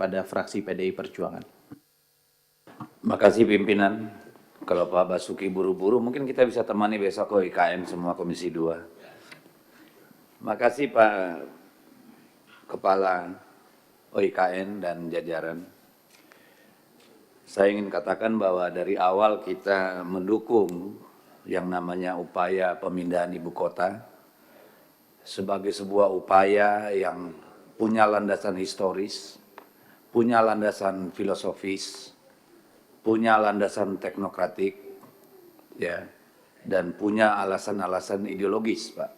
kepada fraksi PDI Perjuangan. Makasih pimpinan. Kalau Pak Basuki buru-buru, mungkin kita bisa temani besok ke IKN semua Komisi 2. Makasih Pak Kepala OIKN dan jajaran. Saya ingin katakan bahwa dari awal kita mendukung yang namanya upaya pemindahan ibu kota sebagai sebuah upaya yang punya landasan historis, punya landasan filosofis, punya landasan teknokratik, ya, dan punya alasan-alasan ideologis, Pak.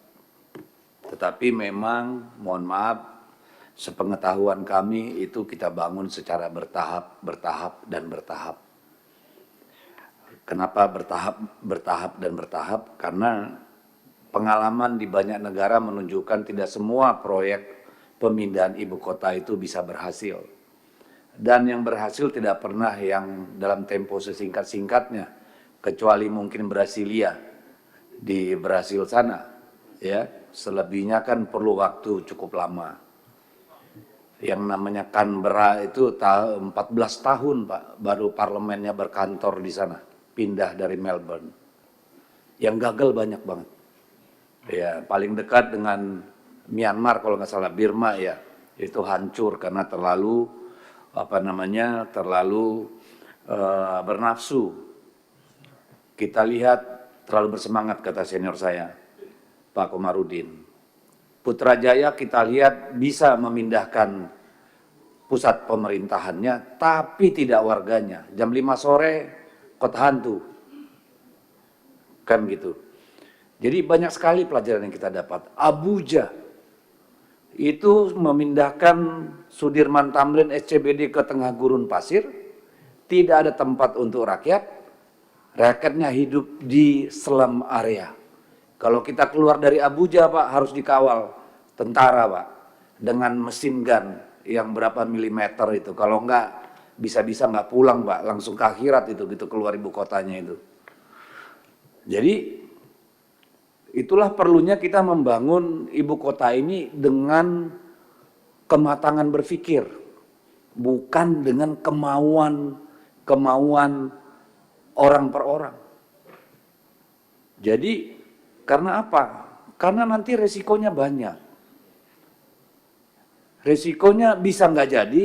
Tetapi memang, mohon maaf, sepengetahuan kami itu kita bangun secara bertahap, dan bertahap. Kenapa bertahap, dan bertahap? Karena pengalaman di banyak negara menunjukkan tidak semua proyek pemindahan ibu kota itu bisa berhasil. Dan yang berhasil tidak pernah yang dalam tempo sesingkat-singkatnya, kecuali mungkin Brasilia di Brasil sana, ya. Selebihnya kan perlu waktu cukup lama. Yang namanya Canberra itu 14 tahun Pak, baru parlemennya berkantor di sana, pindah dari Melbourne. Yang gagal banyak banget. Ya, paling dekat dengan Myanmar kalau nggak salah, Burma ya, itu hancur karena terlalu bernafsu. Kita lihat terlalu bersemangat, kata senior saya, Pak Komarudin. Putrajaya kita lihat bisa memindahkan pusat pemerintahannya, tapi tidak warganya. Jam 5 sore, kota hantu. Kan gitu. Jadi banyak sekali pelajaran yang kita dapat. Abuja itu memindahkan Sudirman Tamrin SCBD ke tengah gurun pasir, tidak ada tempat untuk rakyat, rakyatnya hidup di slum area. Kalau kita keluar dari Abuja Pak, harus dikawal tentara Pak, dengan mesin gun yang berapa milimeter itu, kalau enggak bisa-bisa enggak pulang Pak, langsung ke akhirat itu, gitu keluar ibu kotanya itu. Jadi itulah perlunya kita membangun ibu kota ini dengan kematangan berpikir, bukan dengan kemauan orang per orang. Jadi karena apa? Karena nanti resikonya banyak. Resikonya bisa nggak jadi,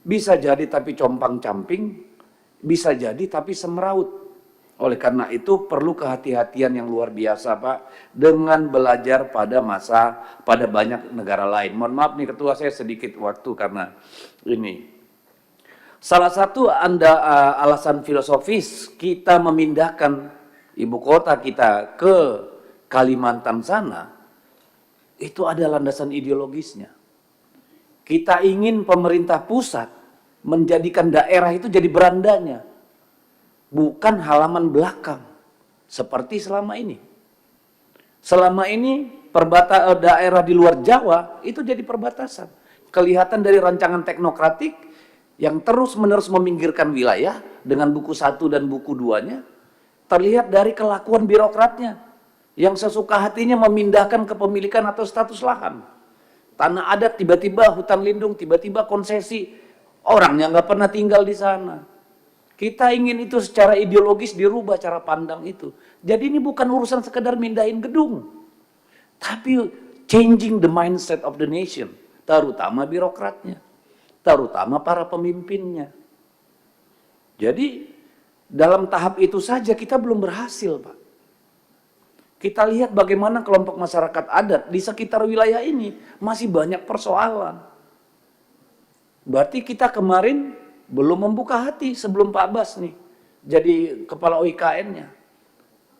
bisa jadi tapi compang-camping, bisa jadi tapi semeraut. Oleh karena itu perlu kehati-hatian yang luar biasa Pak, dengan belajar pada banyak negara lain. Mohon maaf nih Ketua, saya sedikit waktu karena ini. Salah satu alasan filosofis kita memindahkan ibu kota kita ke Kalimantan sana, itu ada landasan ideologisnya. Kita ingin pemerintah pusat menjadikan daerah itu jadi berandanya, bukan halaman belakang seperti selama ini. Selama ini daerah di luar Jawa itu jadi perbatasan. Kelihatan dari rancangan teknokratik yang terus-menerus meminggirkan wilayah dengan buku 1 dan buku 2-nya, terlihat dari kelakuan birokratnya yang sesuka hatinya memindahkan kepemilikan atau status lahan. Tanah adat tiba-tiba hutan lindung, tiba-tiba konsesi, orangnya nggak pernah tinggal di sana. Kita ingin itu secara ideologis dirubah cara pandang itu. Jadi ini bukan urusan sekedar mindahin gedung, tapi changing the mindset of the nation, terutama birokratnya, terutama para pemimpinnya. Jadi dalam tahap itu saja kita belum berhasil, Pak. Kita lihat bagaimana kelompok masyarakat adat di sekitar wilayah ini masih banyak persoalan. Berarti kita kemarin belum membuka hati sebelum Pak Bas nih jadi kepala OIKN-nya.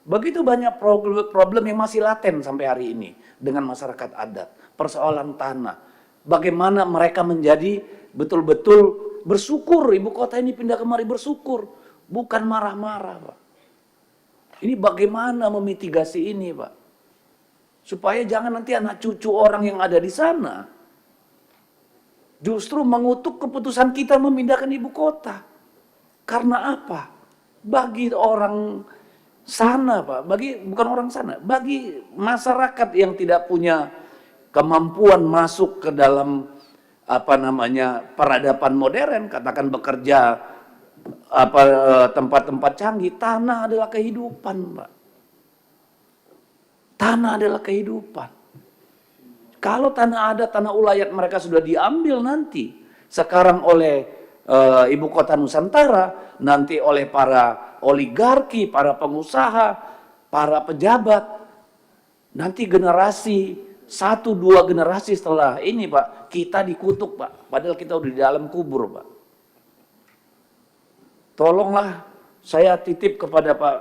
Begitu banyak problem yang masih laten sampai hari ini dengan masyarakat adat. Persoalan tanah. Bagaimana mereka menjadi betul-betul bersyukur ibu kota ini pindah kemari, bersyukur. Bukan marah-marah Pak. Ini bagaimana memitigasi ini Pak. Supaya jangan nanti anak cucu orang yang ada di sana justru mengutuk keputusan kita memindahkan ibu kota. Karena apa? Bagi orang sana Pak, bukan orang sana, bagi masyarakat yang tidak punya kemampuan masuk ke dalam peradaban modern, katakan bekerja tempat-tempat canggih, tanah adalah kehidupan, Pak. Tanah adalah kehidupan. Kalau tanah ada, tanah ulayat mereka sudah diambil nanti. Sekarang oleh ibu kota Nusantara, nanti oleh para oligarki, para pengusaha, para pejabat. Nanti generasi, 1-2 generasi setelah ini, Pak, kita dikutuk, Pak. Padahal kita udah di dalam kubur, Pak. Tolonglah, saya titip kepada Pak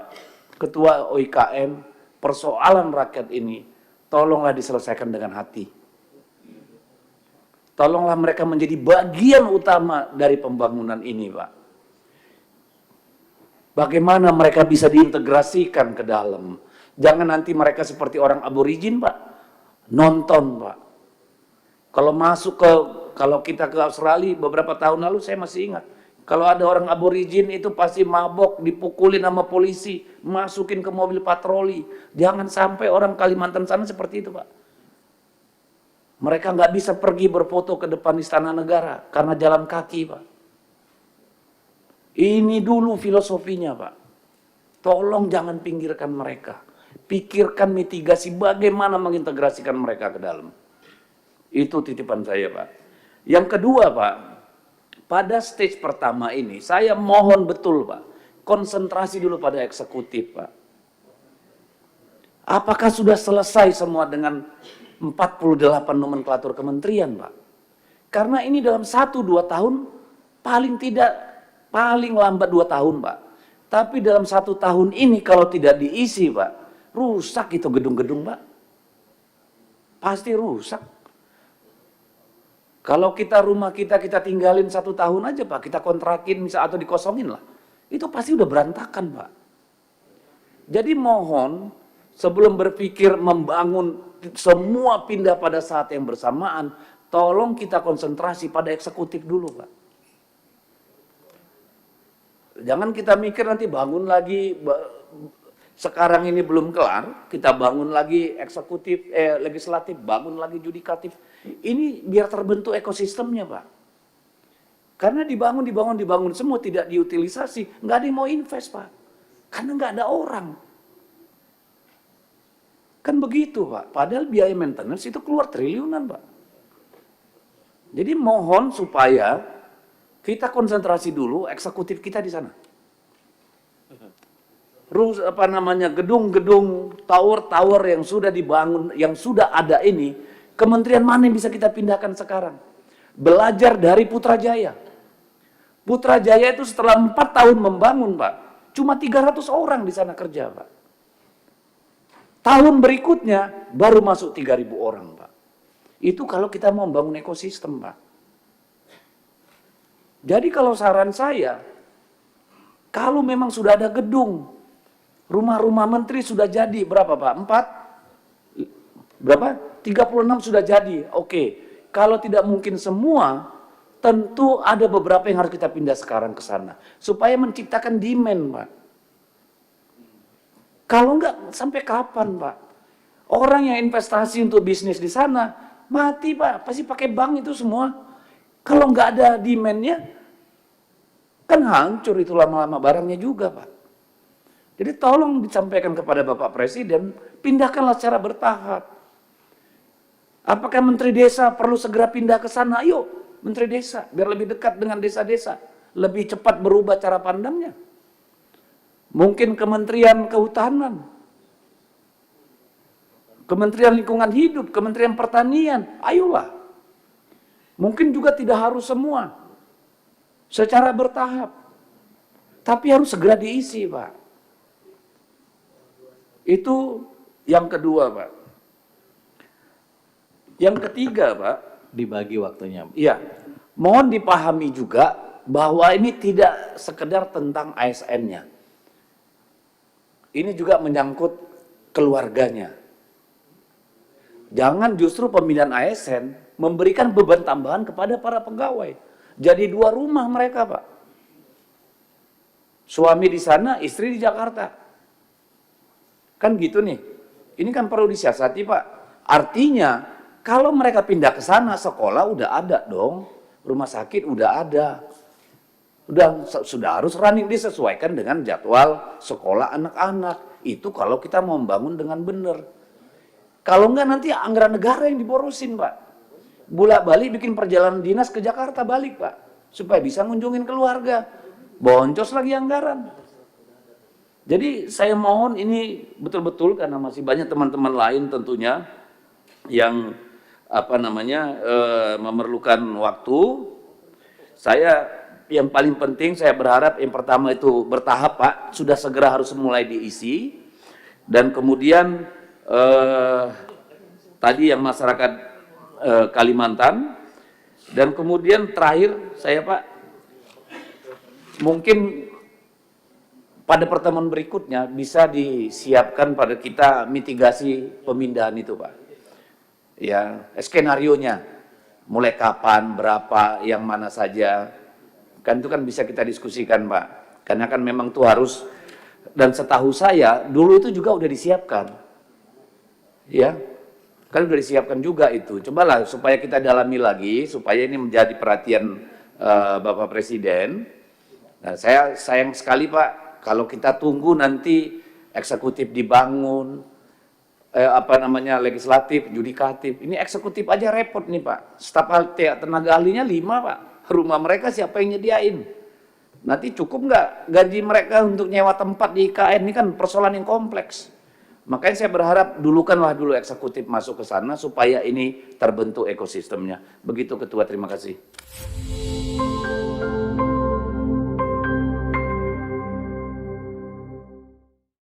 Ketua OIKM, persoalan rakyat ini, tolonglah diselesaikan dengan hati. Tolonglah mereka menjadi bagian utama dari pembangunan ini, Pak. Bagaimana mereka bisa diintegrasikan ke dalam. Jangan nanti mereka seperti orang aborigin, Pak. Nonton, Pak. Kalau kita ke Australia beberapa tahun lalu, saya masih ingat. Kalau ada orang aborigin itu pasti mabok, dipukulin sama polisi, masukin ke mobil patroli. Jangan sampai orang Kalimantan sana seperti itu, Pak. Mereka nggak bisa pergi berfoto ke depan Istana Negara karena jalan kaki, Pak. Ini dulu filosofinya, Pak. Tolong jangan pinggirkan mereka. Pikirkan mitigasi bagaimana mengintegrasikan mereka ke dalam. Itu titipan saya, Pak. Yang kedua, Pak, pada stage pertama ini, saya mohon betul, Pak, konsentrasi dulu pada eksekutif, Pak. Apakah sudah selesai semua dengan 48 nomenklatur kementerian, Pak? Karena ini dalam 1-2 tahun, paling lambat 2 tahun, Pak. Tapi dalam 1 tahun ini kalau tidak diisi, Pak, rusak itu gedung-gedung, Pak. Pasti rusak. Kalau rumah kita tinggalin 1 tahun aja, Pak, kita kontrakin atau dikosongin lah, itu pasti udah berantakan, Pak. Jadi mohon sebelum berpikir membangun semua pindah pada saat yang bersamaan, tolong kita konsentrasi pada eksekutif dulu, Pak. Jangan kita mikir nanti bangun lagi, sekarang ini belum kelar, kita bangun lagi eksekutif, legislatif, bangun lagi judikatif. Ini biar terbentuk ekosistemnya, Pak. Karena dibangun semua tidak diutilisasi, nggak ada yang mau invest, Pak. Karena nggak ada orang. Kan begitu, Pak. Padahal biaya maintenance itu keluar triliunan, Pak. Jadi mohon supaya kita konsentrasi dulu eksekutif kita di sana. Gedung-gedung, tower-tower yang sudah dibangun, yang sudah ada ini, kementerian mana yang bisa kita pindahkan sekarang? Belajar dari Putrajaya. Putrajaya itu setelah 4 tahun membangun, Pak, cuma 300 orang di sana kerja, Pak. Tahun berikutnya baru masuk 3.000 orang, Pak. Itu kalau kita mau membangun ekosistem, Pak. Jadi kalau saran saya, kalau memang sudah ada gedung, rumah-rumah menteri sudah jadi, berapa, Pak? 36 sudah jadi. Oke. Kalau tidak mungkin semua, tentu ada beberapa yang harus kita pindah sekarang ke sana. Supaya menciptakan demand, Pak. Kalau enggak, sampai kapan, Pak? Orang yang investasi untuk bisnis di sana, mati, Pak. Pasti pakai bank itu semua. Kalau enggak ada demand-nya, kan hancur itu lama-lama barangnya juga, Pak. Jadi tolong disampaikan kepada Bapak Presiden, pindahkanlah secara bertahap. Apakah Menteri Desa perlu segera pindah ke sana? Ayo, Menteri Desa, biar lebih dekat dengan desa-desa. Lebih cepat berubah cara pandangnya. Mungkin Kementerian Kehutanan, Kementerian Lingkungan Hidup, Kementerian Pertanian, ayolah. Mungkin juga tidak harus semua. Secara bertahap. Tapi harus segera diisi, Pak. Itu yang kedua, Pak. Yang ketiga, Pak. Dibagi waktunya. Iya. Mohon dipahami juga bahwa ini tidak sekedar tentang ASN-nya. Ini juga menyangkut keluarganya. Jangan justru pemindahan ASN memberikan beban tambahan kepada para pegawai. Jadi 2 rumah mereka, Pak. Suami di sana, istri di Jakarta. Kan gitu nih. Ini kan perlu disiasati, Pak. Artinya Kalau mereka pindah ke sana, sekolah udah ada dong, rumah sakit udah ada. Sudah harus running, disesuaikan dengan jadwal sekolah anak-anak. Itu kalau kita mau membangun dengan benar. Kalau enggak nanti anggaran negara yang diborosin, Pak. Bolak-balik bikin perjalanan dinas ke Jakarta balik, Pak. Supaya bisa ngunjungin keluarga. Boncos lagi anggaran. Jadi saya mohon ini betul-betul, karena masih banyak teman-teman lain tentunya yang memerlukan waktu. Yang paling penting saya berharap yang pertama itu bertahap, Pak, sudah segera harus mulai diisi. Dan kemudian tadi yang masyarakat Kalimantan, dan kemudian terakhir saya, Pak, mungkin pada pertemuan berikutnya bisa disiapkan pada kita mitigasi pemindahan itu, Pak. Ya, skenarionya mulai kapan, berapa, yang mana saja. Kan itu kan bisa kita diskusikan, Pak. Karena kan memang itu harus, dan setahu saya dulu itu juga udah disiapkan. Ya, kan udah disiapkan juga itu. Cobalah supaya kita dalami lagi, supaya ini menjadi perhatian Bapak Presiden. Nah, saya sayang sekali, Pak, kalau kita tunggu nanti eksekutif dibangun, legislatif, yudikatif. Ini eksekutif aja repot nih, Pak. Staf tenaga ahlinya 5, Pak. Rumah mereka siapa yang nyediain? Nanti cukup nggak gaji mereka untuk nyewa tempat di IKN? Ini kan persoalan yang kompleks. Makanya saya berharap dulukanlah dulu eksekutif masuk ke sana supaya ini terbentuk ekosistemnya. Begitu Ketua, terima kasih.